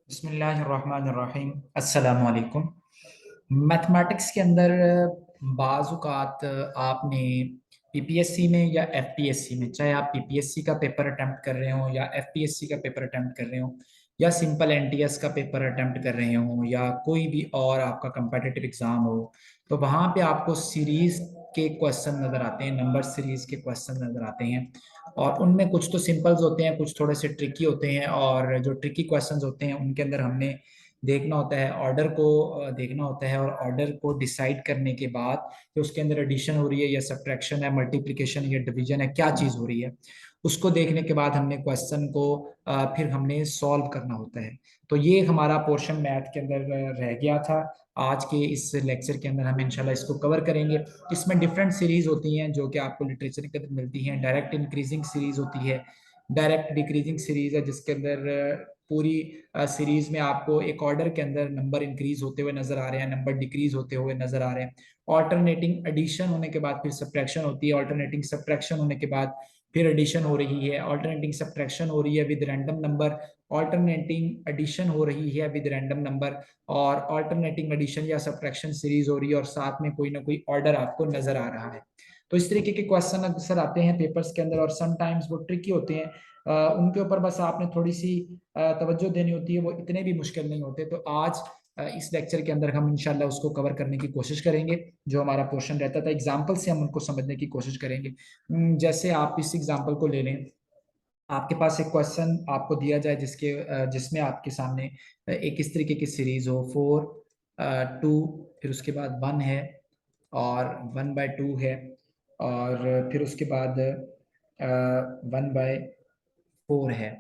बिस्मिल्लाहिर्रहमानिर्रहीम। अस्सलामु अलैकुम। मैथमेटिक्स के अंदर बाज़-औक़ात आपने पीपीएससी में या एफपीएससी में, चाहे आप पीपीएससी का पेपर अटेम्प्ट कर रहे हो या एफपीएससी का पेपर अटेम्प्ट कर रहे हो या सिंपल एनटीएस का पेपर अटेम्प्ट कर रहे हो या कोई भी और आपका कम्पिटिटिव एग्ज़ाम हो, तो वहाँ पे आपको सीरीज़ के क्वेश्चन नज़र आते हैं, नंबर सीरीज़ के क्वेश्चन नज़र आते हैं। और उनमें कुछ तो सिंपल्स होते हैं, कुछ थोड़े से ट्रिकी होते हैं, और जो ट्रिकी क्वेश्चंस होते हैं उनके अंदर हमने देखना होता है, ऑर्डर को देखना होता है, और ऑर्डर को डिसाइड करने के बाद कि उसके अंदर एडिशन हो रही है या सब्ट्रैक्शन है, मल्टीप्लिकेशन या डिवीजन है, क्या चीज़ हो रही है, उसको देखने के बाद हमने क्वेश्चन को फिर हमने सॉल्व करना होता है। तो ये हमारा पोर्शन मैथ के अंदर रह गया था। आज के इस लेक्चर के अंदर हम इंशाल्लाह इसको कवर करेंगे। इसमें डिफरेंट सीरीज होती हैं जो कि आपको लिटरेचर के अंदर मिलती हैं। डायरेक्ट इंक्रीजिंग सीरीज होती है, डायरेक्ट डिक्रीजिंग सीरीज है, जिसके अंदर पूरी सीरीज में आपको एक ऑर्डर के अंदर नंबर इंक्रीज होते हुए नजर आ रहे हैं, नंबर डिक्रीज होते हुए नजर आ रहे हैं। ऑल्टरनेटिंग एडिशन होने के बाद फिर सब्ट्रैक्शन होती है, ऑल्टरनेटिंग सब्ट्रैक्शन होने के बाद फिर एडिशन हो रही है, ऑल्टरनेटिंग सब्ट्रैक्शन हो रही है with random number, alternating addition हो रही है विद रैंडम नंबर, और ऑल्टरनेटिंग एडिशन या सब्ट्रैक्शन सीरीज हो रही है, और साथ में कोई ना कोई ऑर्डर आपको नजर आ रहा है। तो इस तरीके के क्वेश्चन अक्सर आते हैं पेपर्स के अंदर, और समटाइम्स वो ट्रिकी होते हैं। उनके ऊपर बस आपने थोड़ी सी तवज्जो देनी होती है, वो इतने भी मुश्किल नहीं होते। तो आज इस लेक्चर के अंदर हम इंशाल्लाह उसको कवर करने की कोशिश करेंगे। जो हमारा पोर्शन रहता था एग्जाम्पल से हम उनको समझने की कोशिश करेंगे। जैसे आप इस एग्जाम्पल को ले लें, आपके पास एक क्वेश्चन आपको दिया जाए जिसमें आपके सामने एक इस तरीके की सीरीज हो, 4 2, फिर उसके बाद 1 है, और 1/2 है, और फिर उसके बाद 1/4 है,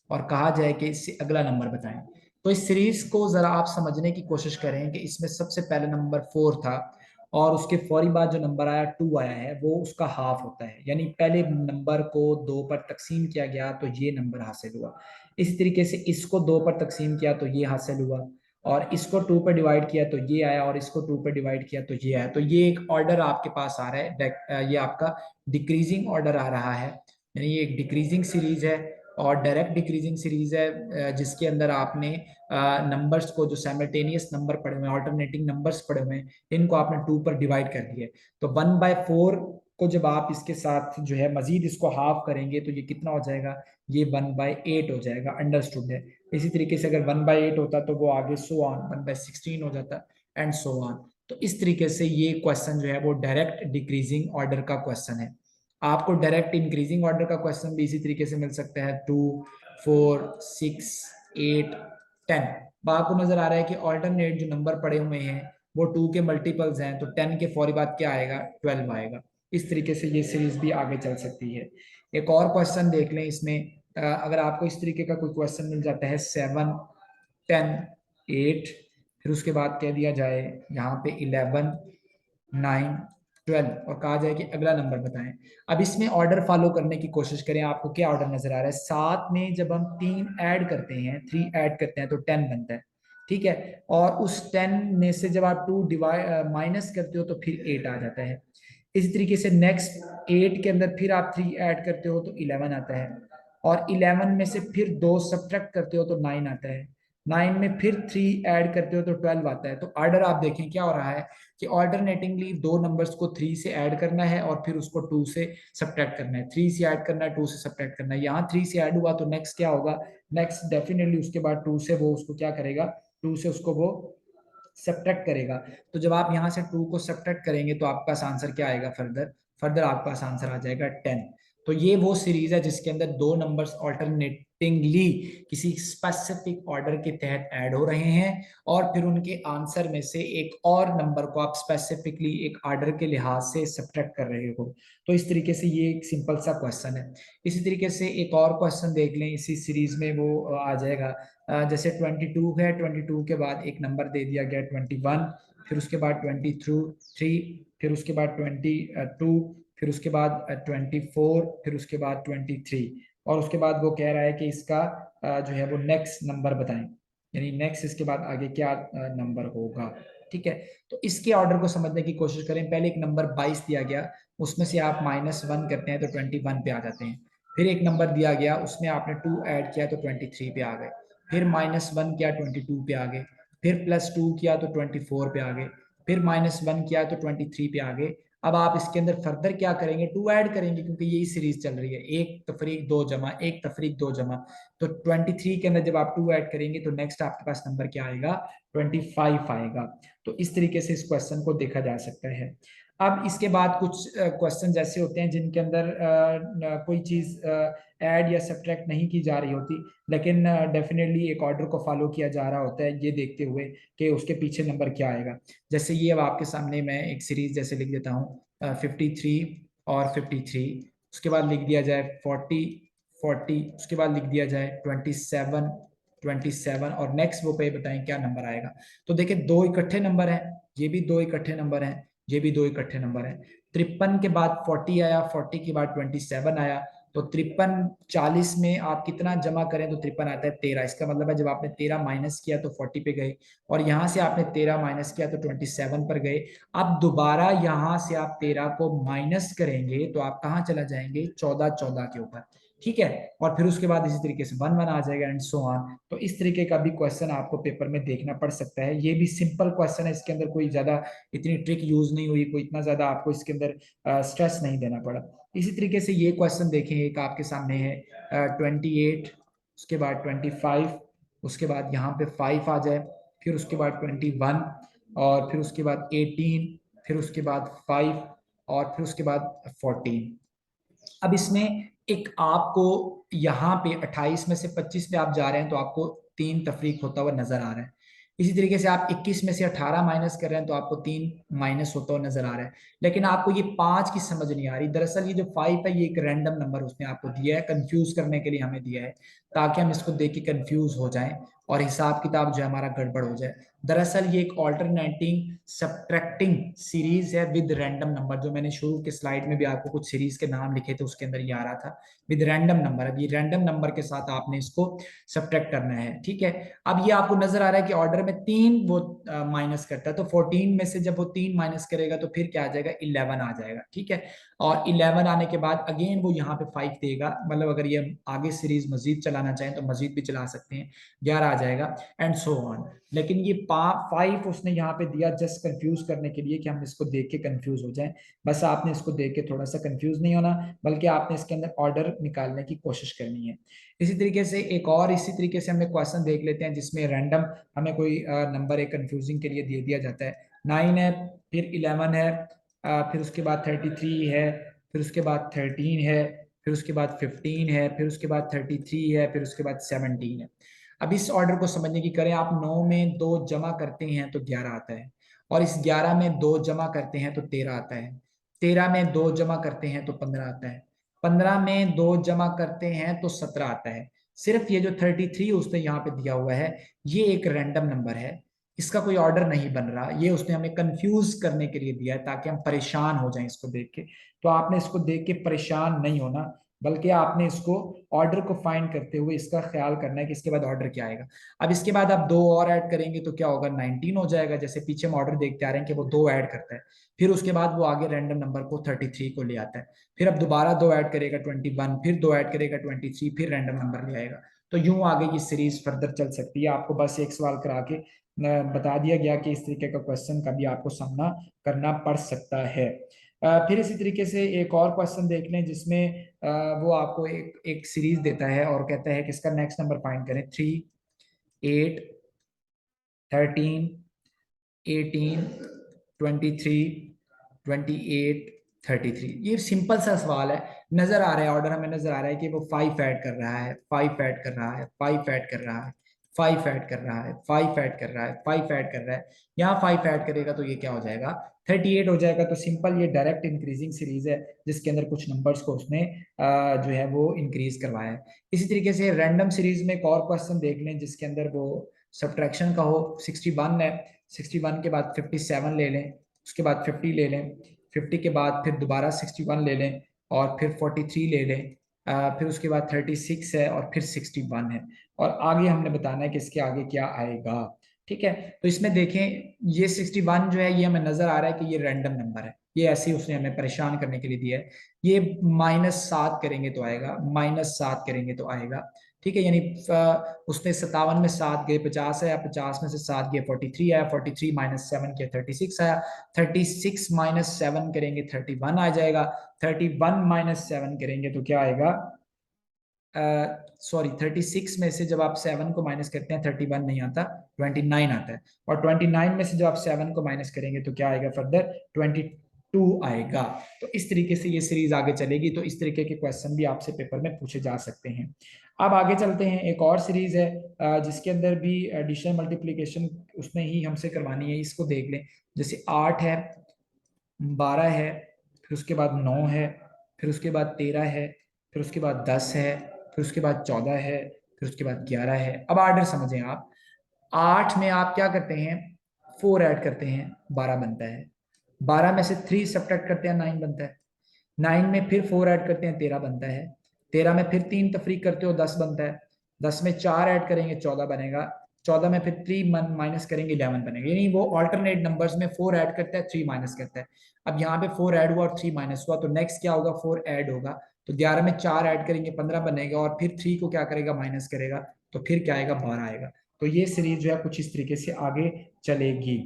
और कहा जाए कि इससे अगला नंबर बताएं। तो इस सीरीज को जरा आप समझने की कोशिश करें कि इसमें सबसे पहले नंबर 4 था, और उसके फौरी बाद जो नंबर आया 2 आया है, वो उसका हाफ होता है, यानी पहले नंबर को 2 पर तकसीम किया गया तो ये नंबर हासिल हुआ। इस तरीके से इसको 2 पर तकसीम किया तो ये हासिल हुआ, और इसको 2 पर डिवाइड किया तो ये आया, और इसको 2 पर डिवाइड किया तो ये आया। तो ये एक ऑर्डर आपके पास आ रहा है, ये आपका डिक्रीजिंग ऑर्डर आ रहा है, यानी ये एक डिक्रीजिंग सीरीज है, और डायरेक्ट डिक्रीजिंग सीरीज है, जिसके अंदर आपने नंबर्स को, जो साइमल्टेनियस नंबर पड़े हुए हैं, ऑल्टरनेटिंग नंबर्स पड़े हुए हैं, इनको आपने 2 पर डिवाइड कर दिया। तो 1/4 को जब आप इसके साथ जो है मजीद इसको हाफ करेंगे तो ये कितना हो जाएगा, ये 1/8 हो जाएगा। अंडरस्टूड है। इसी तरीके से अगर 1/8 होता तो वो आगे सो ऑन 1/16 हो जाता, एंड सो ऑन। तो इस तरीके से ये क्वेश्चन जो है वो डायरेक्ट डिक्रीजिंग ऑर्डर का क्वेश्चन है। आपको डायरेक्ट इंक्रीजिंग ऑर्डर का क्वेश्चन भी इसी तरीके से मिल सकता है, 2 4 6 8 10। आपको नजर आ रहा है कि ऑल्टरनेट जो नंबर पड़े हुए हैं वो 2 के मल्टीपल्स हैं, तो 10 के फौरी बाद क्या आएगा, 12 आएगा। इस तरीके से ये सीरीज भी आगे चल सकती है। एक और क्वेश्चन देख लें इसमें, अगर आपको इस तरीके का कोई क्वेश्चन मिल जाता है, 7 10 8, फिर उसके बाद कह दिया जाए यहाँ पे 11 9 12, और कहा जाए कि अगला नंबर बताएं। अब इसमें ऑर्डर फॉलो करने की कोशिश करें। आपको क्या ऑर्डर नजर आ रहा है, साथ में जब हम 3 ऐड करते हैं, 3 ऐड करते हैं तो 10 बनता है, ठीक है। और उस 10 में से जब आप 2 डिवाइड माइनस करते हो तो फिर 8 आ जाता है। इसी तरीके से नेक्स्ट 8 के अंदर फिर आप 3 ऐड करते हो तो 11 आता है, और 11 में से फिर 2 सब्ट्रैक्ट करते हो तो 9 आता है, 9 में फिर 3 ऐड करते हो तो 12 आता है। तो ऑर्डर आप देखें क्या हो रहा है कि ऑल्टरनेटिंगली दो नंबर्स को 3 से ऐड करना है, और फिर उसको 2 से सब्ट्रैक्ट करना है, 3 से ऐड करना है, 2 से सब्ट्रैक्ट करना है। यहाँ 3 से ऐड हुआ तो नेक्स्ट क्या होगा, नेक्स्ट डेफिनेटली उसके बाद 2 से वो उसको क्या करेगा, 2 से उसको वो सब्ट्रैक्ट करेगा। तो जब आप यहाँ से 2 को सब्ट्रैक्ट करेंगे तो आपका आंसर क्या आएगा, फर्दर फर्दर आपका आंसर आ जाएगा 10। तो ये वो सीरीज है जिसके अंदर दो नंबर्स ऑल्टरनेटिंगली किसी स्पेसिफिक ऑर्डर के तहत ऐड हो रहे हैं, और फिर उनके आंसर में से एक और नंबर को आप स्पेसिफिकली एक ऑर्डर के लिहाज से सब्ट्रैक्ट कर रहे हो। तो इस तरीके से ये एक सिंपल सा क्वेश्चन है। इसी तरीके से एक और क्वेश्चन देख लें इसी सीरीज में, वो आ जाएगा जैसे 22 है, 22 के बाद एक नंबर दे दिया गया 21, फिर उसके बाद 23, फिर उसके बाद 22, फिर उसके बाद 24, फिर उसके बाद 23, और उसके बाद वो कह रहा है कि इसका जो है वो नेक्स्ट नंबर बताएं, यानी नेक्स्ट इसके बाद आगे क्या नंबर होगा, ठीक है। तो इसके ऑर्डर को समझने की कोशिश करें। पहले एक नंबर 22 दिया गया, उसमें से आप -1 करते हैं तो 21 पे आ जाते हैं। फिर एक नंबर दिया गया, उसमें आपने 2 ऐड किया तो 23 पे आ गए। फिर -1 किया 22 पे आ गए, फिर +2 किया तो 24 पे आ गए, फिर -1 किया तो 23 पे आ गए। अब आप इसके अंदर फर्दर क्या करेंगे, 2 ऐड करेंगे, क्योंकि यही सीरीज चल रही है, एक तफरीक दो जमा, एक तफरीक दो जमा। तो 23 के अंदर जब आप 2 ऐड करेंगे तो नेक्स्ट आपके पास नंबर क्या आएगा, 25 आएगा। तो इस तरीके से इस क्वेश्चन को देखा जा सकता है। अब इसके बाद कुछ क्वेश्चन ऐसे होते हैं जिनके अंदर कोई चीज ऐड या सब्ट्रैक्ट नहीं की जा रही होती, लेकिन डेफिनेटली एक ऑर्डर को फॉलो किया जा रहा होता है, ये देखते हुए कि उसके पीछे नंबर क्या आएगा। जैसे ये अब आपके सामने मैं एक सीरीज जैसे लिख देता हूँ, 53 और 53, उसके बाद लिख दिया जाए 40, उसके बाद लिख दिया जाए 27 और नेक्स्ट वो पे बताएं क्या नंबर आएगा। तो देखिए दो इकट्ठे नंबर हैं, ये भी दो इकट्ठे नंबर हैं, ये भी दो इकट्ठे नंबर हैं। 53 के बाद 40 आया, 40 के बाद 27 आया। तो 53 40 में आप कितना जमा करें तो 53 आता है 13। इसका मतलब है जब आपने 13 माइनस किया तो 40 पे गए, और यहां से आपने 13 माइनस किया तो 27 पर गए। अब दोबारा यहां से आप 13 को माइनस करेंगे तो आप कहां चला जाएंगे, 14 14 के ऊपर, ठीक है। और फिर उसके बाद इसी तरीके से 1 1 आ जाएगा एंड सो ऑन। तो इस तरीके का भी क्वेश्चन आपको पेपर में देखना पड़ सकता है। ये भी सिंपल क्वेश्चन है, इसके अंदर कोई ज्यादा इतनी ट्रिक यूज नहीं हुई, कोई इतना ज्यादा आपको इसके अंदर स्ट्रेस नहीं देना पड़ा। इसी तरीके से ये क्वेश्चन देखें, एक आपके सामने है 28, उसके बाद 25, उसके बाद यहाँ पे 5 आ जाए, फिर उसके बाद 21, और फिर उसके बाद 18, फिर उसके बाद 5, और फिर उसके बाद 14। अब इसमें एक आपको यहाँ पे 28 में से 25 पे आप जा रहे हैं तो आपको 3 तफरीक होता हुआ नजर आ रहा है। इसी तरीके से आप 21 में से 18 माइनस कर रहे हैं तो आपको 3 माइनस होता हुआ नजर आ रहा है। लेकिन आपको ये 5 की समझ नहीं आ रही। दरअसल ये जो 5 है ये एक रैंडम नंबर उसने आपको दिया है, कंफ्यूज करने के लिए हमें दिया है, ताकि हम इसको देख के कंफ्यूज हो जाएं और हिसाब किताब जो है हमारा गड़बड़ हो जाए। दरअसल ये एक ऑल्टरनेटिंग सब्ट्रैक्टिंग सीरीज है विद रैंडम नंबर। जो मैंने शुरू के स्लाइड में भी आपको कुछ सीरीज के नाम लिखे थे उसके अंदर ये आ रहा था विद रैंडम नंबर। अब ये रैंडम नंबर के साथ आपने इसको सब्ट्रैक्ट करना है, ठीक है। अब ये आपको नजर आ रहा है कि ऑर्डर में 3 वो माइनस करता है, तो 14 में से जब वो 3 माइनस करेगा तो फिर क्या आ जाएगा, 11 आ जाएगा, ठीक है। और 11 आने के बाद अगेन वो यहाँ पे 5 देगा, मतलब अगर ये आगे सीरीज मजीद चलाना चाहें तो मजीद भी चला सकते हैं, 11 आ जाएगा एंड सो ऑन। लेकिन ये 5 उसने यहाँ पे दिया जस्ट कंफ्यूज करने के लिए कि हम इसको देख के कंफ्यूज हो जाएं। बस आपने इसको देख के थोड़ा सा कंफ्यूज नहीं होना, बल्कि आपने इसके अंदर ऑर्डर निकालने की कोशिश करनी है। इसी तरीके से एक और इसी तरीके से हम एक क्वेश्चन देख लेते हैं जिसमें रैंडम हमें कोई नंबर एक कंफ्यूजिंग के लिए दे दिया जाता है। 9 है, फिर 11 है, फिर उसके बाद 33 है, फिर उसके बाद 13 है, फिर उसके बाद 15 है, फिर उसके बाद 33 है, फिर उसके बाद 17 है। अब इस ऑर्डर को समझने की करें, आप 9 में 2 जमा करते हैं तो 11 आता है, और इस 11 में 2 जमा करते हैं तो 13 आता है, 13 में 2 जमा करते हैं तो 15 आता है, 15 में 2 जमा करते हैं तो 17 आता है। सिर्फ ये जो 33 उसने यहाँ पे दिया हुआ है, ये एक रैंडम नंबर है, इसका कोई ऑर्डर नहीं बन रहा, ये उसने हमें कंफ्यूज करने के लिए दिया है ताकि हम परेशान हो जाएं इसको देख के। तो आपने इसको देख के परेशान नहीं होना, बल्कि आपने इसको ऑर्डर को फाइंड करते हुए इसका ख्याल करना है कि इसके बाद ऑर्डर क्या आएगा। अब इसके बाद आप 2 और ऐड करेंगे तो क्या होगा, 19 हो जाएगा। जैसे पीछे हम ऑर्डर देखते आ रहे हैं कि वो 2 ऐड करता है, फिर उसके बाद वो आगे रैंडम नंबर को 33 को ले आता है, फिर अब दोबारा 2 ऐड करेगा 21, फिर 2 ऐड करेगा 23, फिर रैंडम नंबर ले आएगा। तो यूं आगे ये सीरीज फर्दर चल सकती है। आपको बस एक सवाल करा के बता दिया गया कि इस तरीके का क्वेश्चन का भी आपको सामना करना पड़ सकता है। फिर इसी तरीके से एक और क्वेश्चन देख लें जिसमें वो आपको एक एक सीरीज देता है और कहता है कि इसका नेक्स्ट नंबर फाइंड करें। 3, 8, 13, 18, 23, 28, 33। ये सिंपल सा सवाल है। नजर आ रहा है ऑर्डर, हमें नजर आ रहा है कि वो 5 ऐड कर रहा है, 5 ऐड कर रहा है, 5 ऐड कर रहा है, 5 ऐड कर रहा है, 5 ऐड कर रहा है, 5 ऐड कर रहा है। यहाँ 5 ऐड करेगा तो ये क्या हो जाएगा, 38 हो जाएगा। तो सिंपल ये डायरेक्ट इंक्रीजिंग सीरीज है जिसके अंदर कुछ नंबर्स को उसने जो है वो इंक्रीज करवाया है। इसी तरीके से रैंडम सीरीज में एक और क्वेश्चन देख लें जिसके अंदर वो सब्ट्रैक्शन का हो। 61 है, 61 के बाद 57 ले लें, उसके बाद 50 ले लें, 50 के बाद फिर दोबारा 61 ले लें, और फिर 43 ले लें, फिर उसके बाद 36 है, और फिर 61 है, और आगे हमने बताना है कि इसके आगे क्या आएगा, ठीक है। तो इसमें देखें ये 61 जो है ये हमें नजर आ रहा है कि ये रैंडम नंबर है, ये ऐसे ही उसने हमें परेशान करने के लिए दिया है। ये -7 करेंगे तो आएगा, -7 करेंगे तो आएगा, ठीक है, यानी उसने 57 में 7 गए 50 आया, 50 में से 7 गए 43 आया, 43 माइनस 7 के 36 आया, 36 माइनस 7 करेंगे 31 आ जाएगा, 31 माइनस 7 करेंगे तो क्या आएगा, सॉरी 36 में से जब आप 7 को माइनस करते हैं 31 नहीं आता, 29 आता है, और 29 में से जब आप 7 को माइनस करेंगे तो क्या आएगा फर्दर, 22 आएगा। तो इस तरीके से ये सीरीज आगे चलेगी। तो इस तरीके के क्वेश्चन भी आपसे पेपर में पूछे जा सकते हैं। अब आगे चलते हैं, एक और सीरीज है जिसके अंदर भी एडिशन मल्टीप्लीकेशन उसने ही हमसे करवानी है, इसको देख लें। जैसे 8 है, 12 है, फिर उसके बाद 9 है, फिर उसके बाद 13 है, फिर उसके बाद 10 है, फिर उसके बाद 14 है, फिर उसके बाद 11 है। अब आर्डर समझें आप, 8 में आप क्या करते हैं, 4 ऐड करते हैं 12 बनता है, 12 में से 3 सब्ट्रैक्ट करते हैं 9 बनता है, 9 में फिर 4 ऐड करते हैं 13 बनता है, 13 में फिर 3 तफरीक करते हो 10 बनता है, 10 में 4 ऐड करेंगे 14 बनेगा, 14 में फिर 3 माइनस करेंगे 11 बनेगा। यानी वो ऑल्टरनेट नंबर्स में 4 ऐड करता है 3 माइनस करता है। अब यहाँ पे 4 ऐड हुआ और 3 माइनस हुआ, तो नेक्स्ट क्या होगा, 4 ऐड होगा, तो 11 में 4 ऐड करेंगे 15 बनेगा, और फिर 3 को क्या करेगा, माइनस करेगा, तो फिर क्या आएगा, 12 आएगा। तो ये सीरीज जो है कुछ इस तरीके से आगे चलेगी।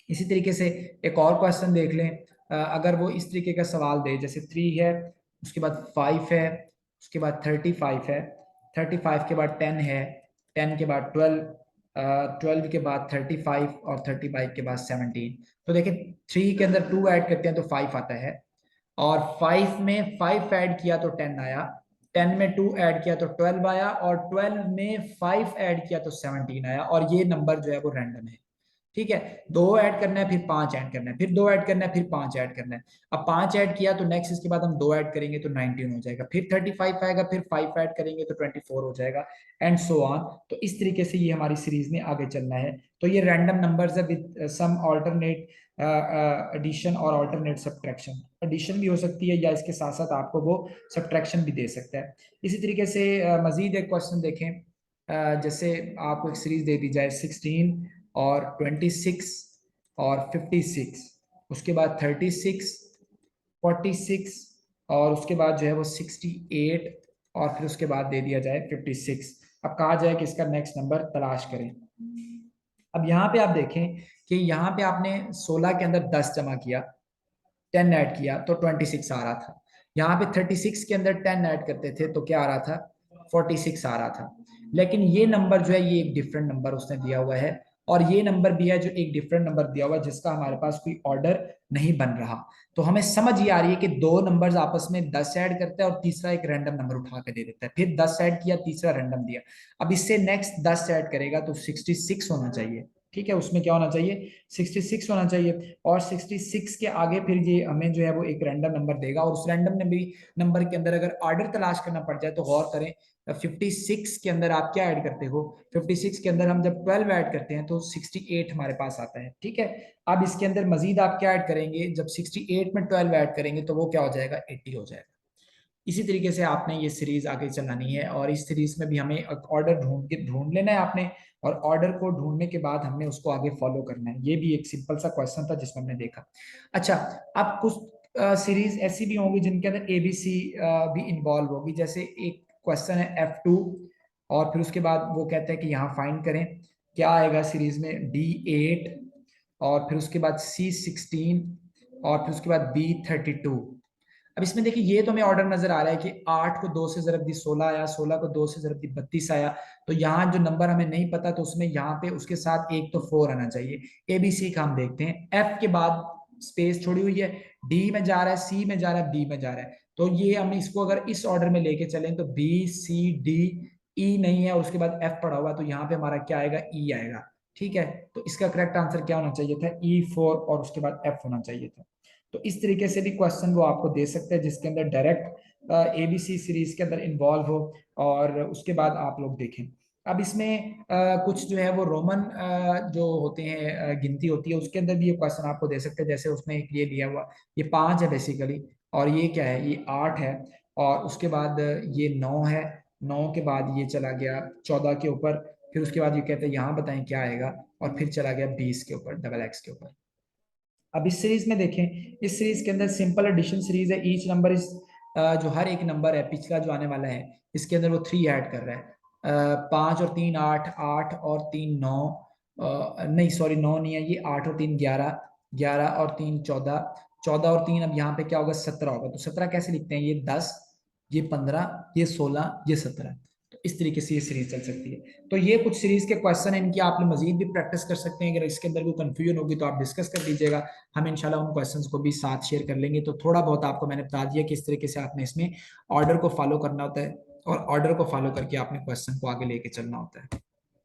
इसी तरीके से एक और क्वेश्चन देख लें, अगर वो इस तरीके का सवाल दे, जैसे 3 है, उसके बाद 5 है, उसके बाद 35 है, 35 के बाद 10 है, 10 के बाद 12, 12 के बाद 35 और 35 के बाद 17। तो देखिए 3 के अंदर 2 ऐड करते हैं तो 5 आता है, और 5 में 5 ऐड किया तो 10 आया, 10 में 2 ऐड किया तो 12 आया, और 12 में 5 ऐड किया तो 17 आया, और ये नंबर जो है वो रैंडम है। ठीक है, 2 ऐड करना है, फिर 5 ऐड करना है, फिर 2 ऐड करना है, फिर 5 ऐड करना है। अब 5 ऐड किया तो नेक्स्ट इसके बाद हम 2 ऐड करेंगे तो 19 हो जाएगा, फिर 35 आएगा, फिर 5 ऐड करेंगे तो 24 हो जाएगा, एंड सो ऑन। तो इस तरीके से ये हमारी सीरीज में आगे चलना है। तो ये रैंडम नंबर्स है विद सम ऑल्टरनेट एडिशन और ऑल्टरनेट सब्ट्रैक्शन। एडिशन भी हो सकती है, या इसके साथ साथ आपको वो सब्ट्रैक्शन भी दे सकता है। इसी तरीके से मजीद एक क्वेश्चन देखें, जैसे आपको एक सीरीज दे दी जाए 16 और 26 और 56, उसके बाद 36, 46, और उसके बाद जो है वो 68, और फिर उसके बाद दे दिया जाए 56। अब कहा जाए कि इसका नेक्स्ट नंबर तलाश करें। अब यहाँ पे आप देखें कि यहाँ पे आपने 16 के अंदर 10 जमा किया, 10 ऐड किया तो 26 आ रहा था। यहाँ पे 36 के अंदर 10 ऐड करते थे तो क्या आ रहा था, 46 आ रहा था। लेकिन ये नंबर जो है ये एक डिफरेंट नंबर उसने दिया हुआ है, और ये नंबर भी है जो एक डिफरेंट नंबर दिया हुआ है जिसका हमारे पास कोई ऑर्डर नहीं बन रहा। तो हमें समझ ये आ रही है कि दो नंबर्स आपस में 10 ऐड करता है और तीसरा एक रैंडम नंबर उठा के दे देता है, फिर 10 ऐड किया, तीसरा रैंडम दिया। अब इससे नेक्स्ट 10 ऐड करेगा तो 66 होना चाहिए। ठीक है, उसमें क्या होना चाहिए, 66 होना चाहिए, और 66 के आगे फिर ये हमें जो है वो एक रैंडम नंबर देगा, और उस रैंडम नंबर के अंदर अगर ऑर्डर तलाश करना पड़ जाए तो गौर करें 56 के अंदर आप क्या ऐड करते हो, 56 के अंदर हम जब 12 ऐड करते हैं तो 68 हमारे पास आता है। ठीक है, अब इसके अंदर मजीद आप क्या ऐड करेंगे, जब 68 में 12 ऐड करेंगे तो वो क्या हो जाएगा, 80 हो जाएगा। इसी तरीके से आपने ये सीरीज आगे चलानी है, और इस सीरीज में भी हमें ऑर्डर ढूंढ लेना है आपने, और ऑर्डर को ढूंढने के बाद हमने उसको आगे फॉलो करना है। ये भी एक सिंपल सा क्वेश्चन था जिसमें हमने देखा। अच्छा, अब कुछ सीरीज ऐसी भी होंगी जिनके अंदर एबीसी भी इन्वॉल्व होगी। जैसे एक क्वेश्चन है F2, और फिर उसके बाद वो कहते हैं कि यहाँ फाइंड करें, क्या आएगा सीरीज में, D8, और फिर उसके बाद C16, और फिर उसके बाद B32। अब इसमें देखिए ये तो हमें ऑर्डर नजर आ रहा है कि 8 को 2 से जरब दी 16 आया, 16 को 2 से जरब दी 32 आया। तो यहाँ जो नंबर हमें नहीं पता तो उसमें यहाँ पे उसके साथ एक तो 4 आना चाहिए। ABC का हम देखते हैं, F के बाद स्पेस छोड़ी हुई है, D में जा रहा है, C में जा रहा है, B में जा रहा है। तो ये हम इसको अगर इस ऑर्डर में लेके चलें तो B C D E नहीं है, और उसके बाद F पड़ा हुआ है, तो यहाँ पे हमारा क्या आएगा, E आएगा। ठीक है, तो इसका करेक्ट आंसर क्या होना चाहिए था, E4, और उसके बाद F होना चाहिए था। तो इस तरीके से भी क्वेश्चन वो आपको दे सकते हैं जिसके अंदर डायरेक्ट एबीसी सीरीज के अंदर इन्वॉल्व हो, और उसके बाद आप लोग देखें। अब इसमें कुछ जो है वो रोमन जो होते हैं गिनती होती है, उसके अंदर भी ये क्वेश्चन आपको दे सकते हैं। जैसे उसमें एक ये लिया हुआ, ये 5 है बेसिकली, और ये क्या है, ये 8 है, और उसके बाद ये 9 है, 9 के बाद ये चला गया 14 के ऊपर, फिर उसके बाद ये कहते हैं यहाँ बताएं क्या आएगा, और फिर चला गया 20 के ऊपर, डबल एक्स के ऊपर। अब इस सीरीज में देखें, इस सीरीज के अंदर सिंपल एडिशन सीरीज है, ईच नंबर इज जो हर एक नंबर है पिछला जो आने वाला है इसके अंदर वो 3 ऐड कर रहा है। 5 और 3 8, 8 और 3 9, नहीं सॉरी 9 नहीं है ये, 8 और 3 11, 11 और 3 14, 14 और 3 अब यहाँ पे क्या होगा 17 होगा। तो 17 कैसे लिखते हैं, ये 10, ये 15, ये 16, ये 17। तो इस तरीके से ये सीरीज चल सकती है। तो ये कुछ सीरीज के क्वेश्चन है, इनकी आप मजीद भी प्रैक्टिस कर सकते हैं। अगर इसके अंदर कोई कंफ्यूजन होगी तो आप डिस्कस कर लीजिएगा, हम इंशाल्लाह उन क्वेश्चंस को भी साथ शेयर कर लेंगे। तो थोड़ा बहुत आपको मैंने बता दिया कि इस तरीके से आपने इसमें ऑर्डर को फॉलो करना होता है और ऑर्डर को फॉलो करके आपने क्वेश्चन को आगे लेके चलना होता है।